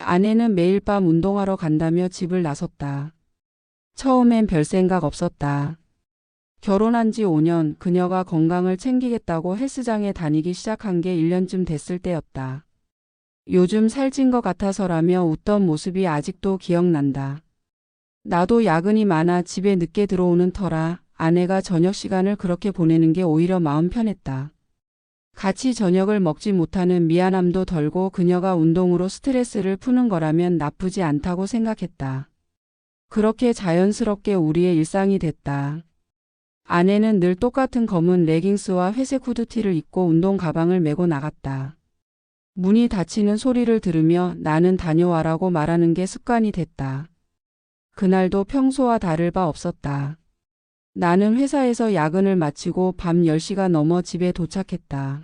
아내는 매일 밤 운동하러 간다며 집을 나섰다. 처음엔 별 생각 없었다. 결혼한 지 5년, 그녀가 건강을 챙기겠다고 헬스장에 다니기 시작한 게 1년쯤 됐을 때였다. 요즘 살찐 것 같아서라며 웃던 모습이 아직도 기억난다. 나도 야근이 많아 집에 늦게 들어오는 터라 아내가 저녁 시간을 그렇게 보내는 게 오히려 마음 편했다. 같이 저녁을 먹지 못하는 미안함도 덜고 그녀가 운동으로 스트레스를 푸는 거라면 나쁘지 않다고 생각했다. 그렇게 자연스럽게 우리의 일상이 됐다. 아내는 늘 똑같은 검은 레깅스와 회색 후드티를 입고 운동 가방을 메고 나갔다. 문이 닫히는 소리를 들으며 나는 다녀와라고 말하는 게 습관이 됐다. 그날도 평소와 다를 바 없었다. 나는 회사에서 야근을 마치고 밤 10시가 넘어 집에 도착했다.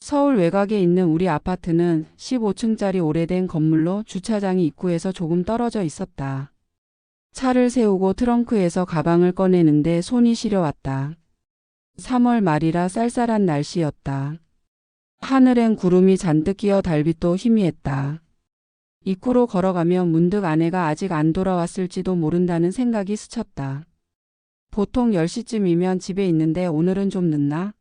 서울 외곽에 있는 우리 아파트는 15층짜리 오래된 건물로 주차장이 입구에서 조금 떨어져 있었다. 차를 세우고 트렁크에서 가방을 꺼내는데 손이 시려왔다. 3월 말이라 쌀쌀한 날씨였다. 하늘엔 구름이 잔뜩 끼어 달빛도 희미했다. 입구로 걸어가며 문득 아내가 아직 안 돌아왔을지도 모른다는 생각이 스쳤다. 보통 10시쯤이면 집에 있는데 오늘은 좀 늦나?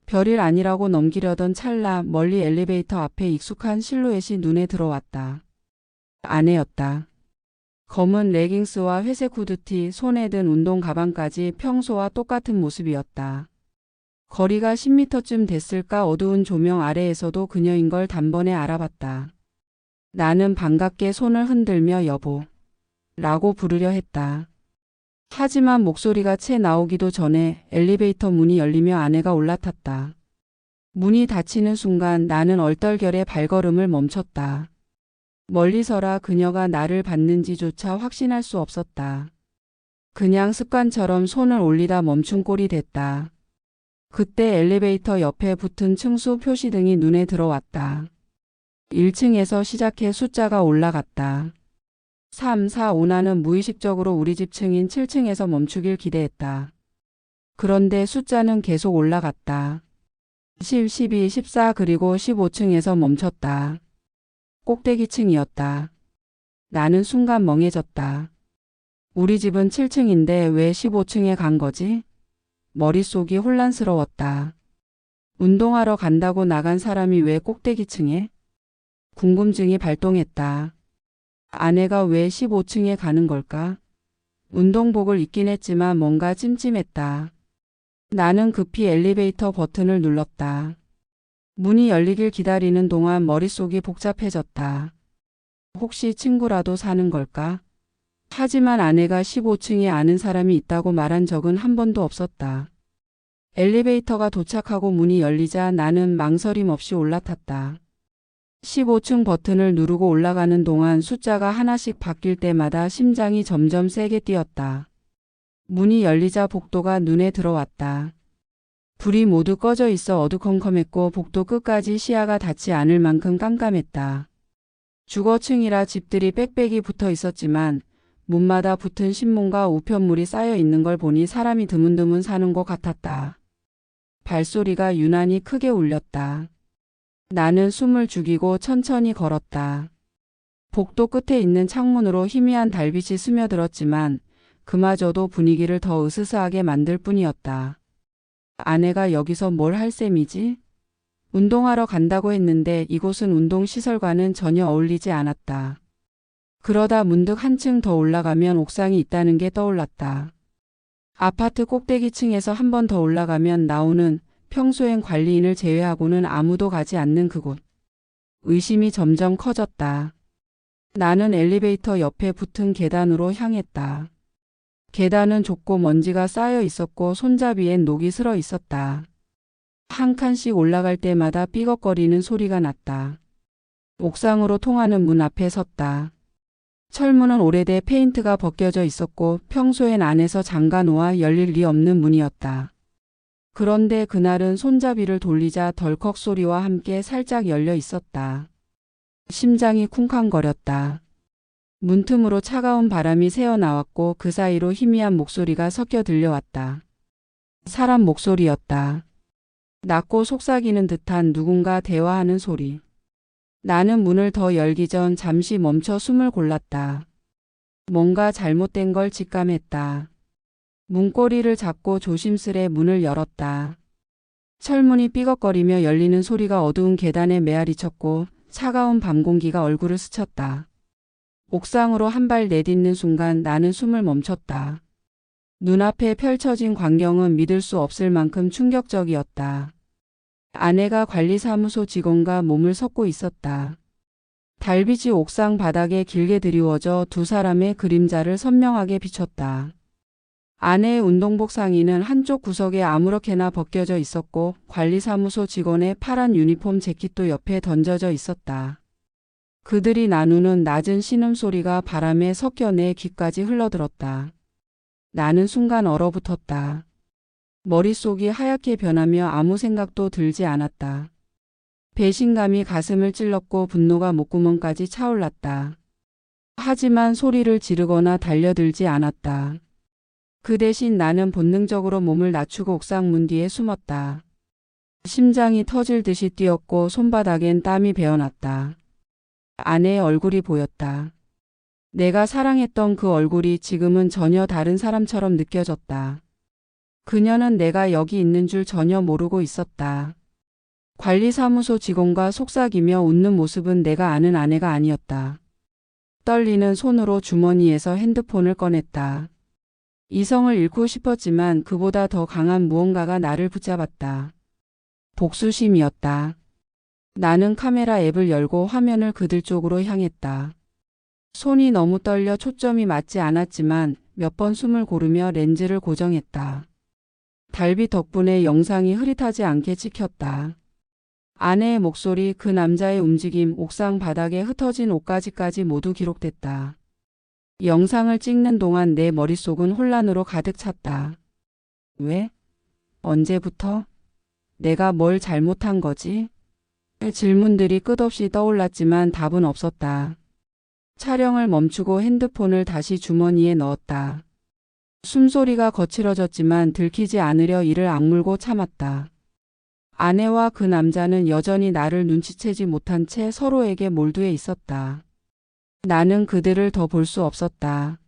별일 아니라고 넘기려던 찰나 멀리 엘리베이터 앞에 익숙한 실루엣이 눈에 들어왔다. 아내였다. 검은 레깅스와 회색 후드티, 손에 든 운동 가방까지 평소와 똑같은 모습이었다. 거리가 10m쯤 됐을까 어두운 조명 아래에서도 그녀인 걸 단번에 알아봤다. 나는 반갑게 손을 흔들며 여보 라고 부르려 했다. 하지만 목소리가 채 나오기도 전에 엘리베이터 문이 열리며 아내가 올라탔다. 문이 닫히는 순간 나는 얼떨결에 발걸음을 멈췄다. 멀리서라 그녀가 나를 봤는지조차 확신할 수 없었다. 그냥 습관처럼 손을 올리다 멈춘 꼴이 됐다. 그때 엘리베이터 옆에 붙은 층수 표시등이 눈에 들어왔다. 1층에서 시작해 숫자가 올라갔다. 3, 4, 5 나는 무의식적으로 우리 집 층인 7층에서 멈추길 기대했다. 그런데 숫자는 계속 올라갔다. 10, 12, 14 그리고 15층에서 멈췄다. 꼭대기층이었다. 나는 순간 멍해졌다. 우리 집은 7층인데 왜 15층에 간 거지? 머릿속이 혼란스러웠다. 운동하러 간다고 나간 사람이 왜 꼭대기층에? 궁금증이 발동했다. 아내가 왜 15층에 가는 걸까? 운동복을 입긴 했지만 뭔가 찜찜했다. 나는 급히 엘리베이터 버튼을 눌렀다. 문이 열리길 기다리는 동안 머릿속이 복잡해졌다. 혹시 친구라도 사는 걸까? 하지만 아내가 15층에 아는 사람이 있다고 말한 적은 한 번도 없었다. 엘리베이터가 도착하고 문이 열리자 나는 망설임 없이 올라탔다. 15층 버튼을 누르고 올라가는 동안 숫자가 하나씩 바뀔 때마다 심장이 점점 세게 뛰었다. 문이 열리자 복도가 눈에 들어왔다. 불이 모두 꺼져 있어 어두컴컴했고 복도 끝까지 시야가 닿지 않을 만큼 깜깜했다. 주거층이라 집들이 빽빽이 붙어 있었지만 문마다 붙은 신문과 우편물이 쌓여 있는 걸 보니 사람이 드문드문 사는 곳 같았다. 발소리가 유난히 크게 울렸다. 나는 숨을 죽이고 천천히 걸었다. 복도 끝에 있는 창문으로 희미한 달빛이 스며들었지만 그마저도 분위기를 더 으스스하게 만들 뿐이었다. 아내가 여기서 뭘 할 셈이지? 운동하러 간다고 했는데 이곳은 운동시설과는 전혀 어울리지 않았다. 그러다 문득 한층 더 올라가면 옥상이 있다는 게 떠올랐다. 아파트 꼭대기층에서 한 번 더 올라가면 나오는 평소엔 관리인을 제외하고는 아무도 가지 않는 그곳. 의심이 점점 커졌다. 나는 엘리베이터 옆에 붙은 계단으로 향했다. 계단은 좁고 먼지가 쌓여 있었고 손잡이엔 녹이 슬어 있었다. 한 칸씩 올라갈 때마다 삐걱거리는 소리가 났다. 옥상으로 통하는 문 앞에 섰다. 철문은 오래돼 페인트가 벗겨져 있었고 평소엔 안에서 잠가 놓아 열릴 리 없는 문이었다. 그런데 그날은 손잡이를 돌리자 덜컥 소리와 함께 살짝 열려 있었다. 심장이 쿵쾅거렸다. 문틈으로 차가운 바람이 새어나왔고 그 사이로 희미한 목소리가 섞여 들려왔다. 사람 목소리였다. 낮고 속삭이는 듯한 누군가 대화하는 소리. 나는 문을 더 열기 전 잠시 멈춰 숨을 골랐다. 뭔가 잘못된 걸 직감했다. 문고리를 잡고 조심스레 문을 열었다. 철문이 삐걱거리며 열리는 소리가 어두운 계단에 메아리쳤고 차가운 밤 공기가 얼굴을 스쳤다. 옥상으로 한 발 내딛는 순간 나는 숨을 멈췄다. 눈앞에 펼쳐진 광경은 믿을 수 없을 만큼 충격적이었다. 아내가 관리사무소 직원과 몸을 섞고 있었다. 달빛이 옥상 바닥에 길게 드리워져 두 사람의 그림자를 선명하게 비췄다. 아내의 운동복 상의는 한쪽 구석에 아무렇게나 벗겨져 있었고 관리사무소 직원의 파란 유니폼 재킷도 옆에 던져져 있었다. 그들이 나누는 낮은 신음소리가 바람에 섞여 내 귀까지 흘러들었다. 나는 순간 얼어붙었다. 머릿속이 하얗게 변하며 아무 생각도 들지 않았다. 배신감이 가슴을 찔렀고 분노가 목구멍까지 차올랐다. 하지만 소리를 지르거나 달려들지 않았다. 그 대신 나는 본능적으로 몸을 낮추고 옥상 문 뒤에 숨었다. 심장이 터질 듯이 뛰었고 손바닥엔 땀이 배어났다. 아내의 얼굴이 보였다. 내가 사랑했던 그 얼굴이 지금은 전혀 다른 사람처럼 느껴졌다. 그녀는 내가 여기 있는 줄 전혀 모르고 있었다. 관리사무소 직원과 속삭이며 웃는 모습은 내가 아는 아내가 아니었다. 떨리는 손으로 주머니에서 핸드폰을 꺼냈다. 이성을 잃고 싶었지만 그보다 더 강한 무언가가 나를 붙잡았다. 복수심이었다. 나는 카메라 앱을 열고 화면을 그들 쪽으로 향했다. 손이 너무 떨려 초점이 맞지 않았지만 몇 번 숨을 고르며 렌즈를 고정했다. 달빛 덕분에 영상이 흐릿하지 않게 찍혔다. 아내의 목소리, 그 남자의 움직임, 옥상 바닥에 흩어진 옷가지까지 모두 기록됐다. 영상을 찍는 동안 내 머릿속은 혼란으로 가득 찼다. 왜? 언제부터? 내가 뭘 잘못한 거지? 질문들이 끝없이 떠올랐지만 답은 없었다. 촬영을 멈추고 핸드폰을 다시 주머니에 넣었다. 숨소리가 거칠어졌지만 들키지 않으려 이를 악물고 참았다. 아내와 그 남자는 여전히 나를 눈치채지 못한 채 서로에게 몰두해 있었다. 나는 그들을 더 볼 수 없었다.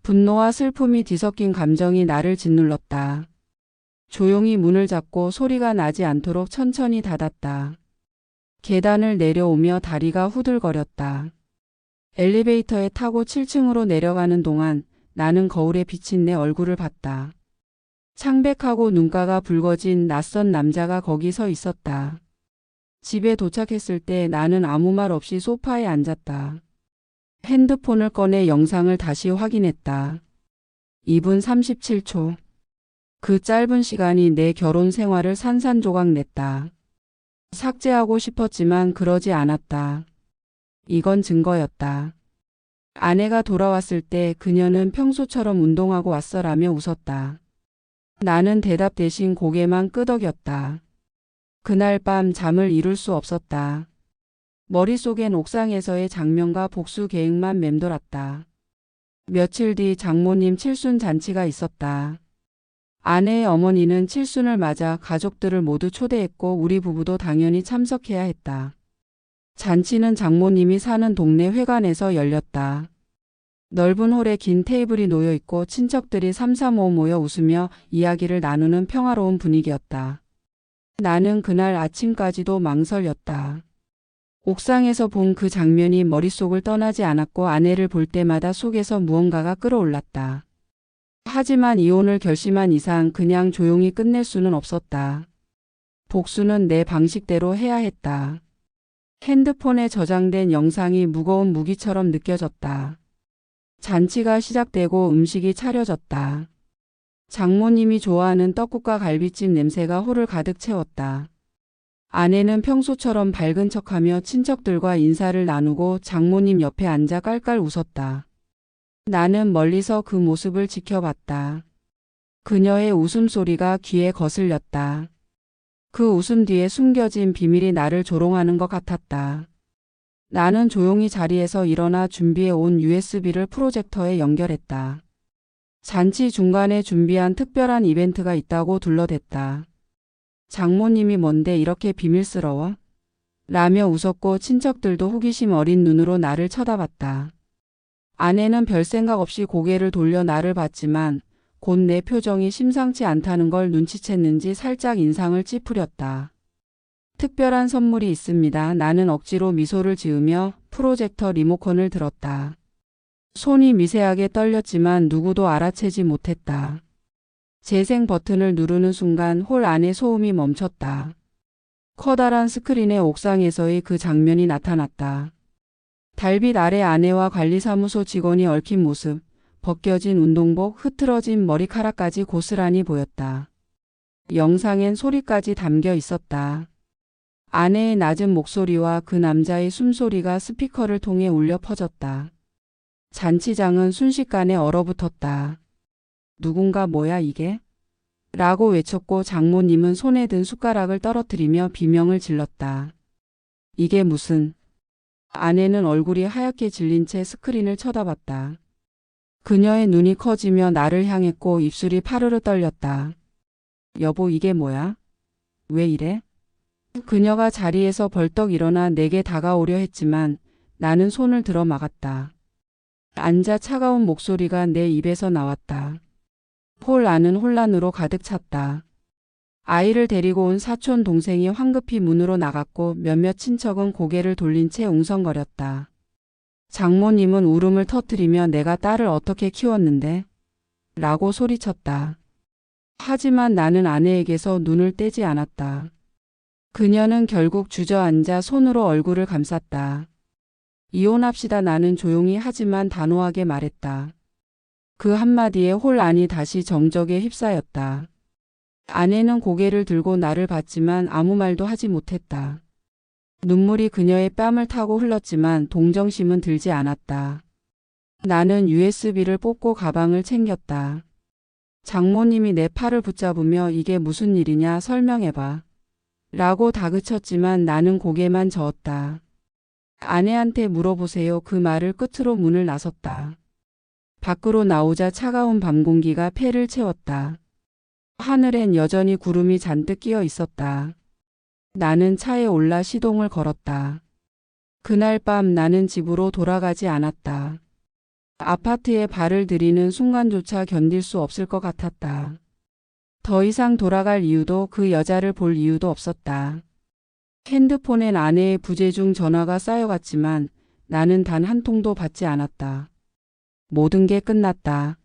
분노와 슬픔이 뒤섞인 감정이 나를 짓눌렀다. 조용히 문을 잡고 소리가 나지 않도록 천천히 닫았다. 계단을 내려오며 다리가 후들거렸다. 엘리베이터에 타고 7층으로 내려가는 동안 나는 거울에 비친 내 얼굴을 봤다. 창백하고 눈가가 붉어진 낯선 남자가 거기 서 있었다. 집에 도착했을 때 나는 아무 말 없이 소파에 앉았다. 핸드폰을 꺼내 영상을 다시 확인했다. 2분 37초. 그 짧은 시간이 내 결혼 생활을 산산조각 냈다. 삭제하고 싶었지만 그러지 않았다. 이건 증거였다. 아내가 돌아왔을 때 그녀는 평소처럼 운동하고 왔어라며 웃었다. 나는 대답 대신 고개만 끄덕였다. 그날 밤 잠을 이룰 수 없었다. 머릿속엔 옥상에서의 장면과 복수 계획만 맴돌았다. 며칠 뒤 장모님 칠순 잔치가 있었다. 아내의 어머니는 칠순을 맞아 가족들을 모두 초대했고 우리 부부도 당연히 참석해야 했다. 잔치는 장모님이 사는 동네 회관에서 열렸다. 넓은 홀에 긴 테이블이 놓여 있고 친척들이 삼삼오오 모여 웃으며 이야기를 나누는 평화로운 분위기였다. 나는 그날 아침까지도 망설였다. 옥상에서 본 그 장면이 머릿속을 떠나지 않았고 아내를 볼 때마다 속에서 무언가가 끌어올랐다. 하지만 이혼을 결심한 이상 그냥 조용히 끝낼 수는 없었다. 복수는 내 방식대로 해야 했다. 핸드폰에 저장된 영상이 무거운 무기처럼 느껴졌다. 잔치가 시작되고 음식이 차려졌다. 장모님이 좋아하는 떡국과 갈비찜 냄새가 홀을 가득 채웠다. 아내는 평소처럼 밝은 척하며 친척들과 인사를 나누고 장모님 옆에 앉아 깔깔 웃었다. 나는 멀리서 그 모습을 지켜봤다. 그녀의 웃음소리가 귀에 거슬렸다. 그 웃음 뒤에 숨겨진 비밀이 나를 조롱하는 것 같았다. 나는 조용히 자리에서 일어나 준비해 온 USB를 프로젝터에 연결했다. 잔치 중간에 준비한 특별한 이벤트가 있다고 둘러댔다. 장모님이 뭔데 이렇게 비밀스러워? 라며 웃었고 친척들도 호기심 어린 눈으로 나를 쳐다봤다. 아내는 별 생각 없이 고개를 돌려 나를 봤지만 곧 내 표정이 심상치 않다는 걸 눈치챘는지 살짝 인상을 찌푸렸다. 특별한 선물이 있습니다. 나는 억지로 미소를 지으며 프로젝터 리모컨을 들었다. 손이 미세하게 떨렸지만 누구도 알아채지 못했다. 재생 버튼을 누르는 순간 홀 안의 소음이 멈췄다. 커다란 스크린의 옥상에서의 그 장면이 나타났다. 달빛 아래 아내와 관리사무소 직원이 얽힌 모습, 벗겨진 운동복, 흐트러진 머리카락까지 고스란히 보였다. 영상엔 소리까지 담겨 있었다. 아내의 낮은 목소리와 그 남자의 숨소리가 스피커를 통해 울려 퍼졌다. 잔치장은 순식간에 얼어붙었다. 누군가 뭐야 이게? 라고 외쳤고 장모님은 손에 든 숟가락을 떨어뜨리며 비명을 질렀다. 이게 무슨... 아내는 얼굴이 하얗게 질린 채 스크린을 쳐다봤다. 그녀의 눈이 커지며 나를 향했고 입술이 파르르 떨렸다. 여보 이게 뭐야? 왜 이래? 그녀가 자리에서 벌떡 일어나 내게 다가오려 했지만 나는 손을 들어 막았다. 앉아 차가운 목소리가 내 입에서 나왔다. 홀 안은 혼란으로 가득 찼다. 아이를 데리고 온 사촌 동생이 황급히 문으로 나갔고 몇몇 친척은 고개를 돌린 채 웅성거렸다. 장모님은 울음을 터뜨리며 내가 딸을 어떻게 키웠는데? 라고 소리쳤다. 하지만 나는 아내에게서 눈을 떼지 않았다. 그녀는 결국 주저앉아 손으로 얼굴을 감쌌다. 이혼합시다. 나는 조용히 하지만 단호하게 말했다. 그 한마디에 홀 안이 다시 정적에 휩싸였다. 아내는 고개를 들고 나를 봤지만 아무 말도 하지 못했다. 눈물이 그녀의 뺨을 타고 흘렀지만 동정심은 들지 않았다. 나는 USB를 뽑고 가방을 챙겼다. 장모님이 내 팔을 붙잡으며 이게 무슨 일이냐 설명해봐. 라고 다그쳤지만 나는 고개만 저었다. 아내한테 물어보세요. 그 말을 끝으로 문을 나섰다. 밖으로 나오자 차가운 밤 공기가 폐를 채웠다. 하늘엔 여전히 구름이 잔뜩 끼어 있었다. 나는 차에 올라 시동을 걸었다. 그날 밤 나는 집으로 돌아가지 않았다. 아파트에 발을 들이는 순간조차 견딜 수 없을 것 같았다. 더 이상 돌아갈 이유도 그 여자를 볼 이유도 없었다. 핸드폰엔 아내의 부재중 전화가 쌓여갔지만 나는 단 한 통도 받지 않았다. 모든 게 끝났다.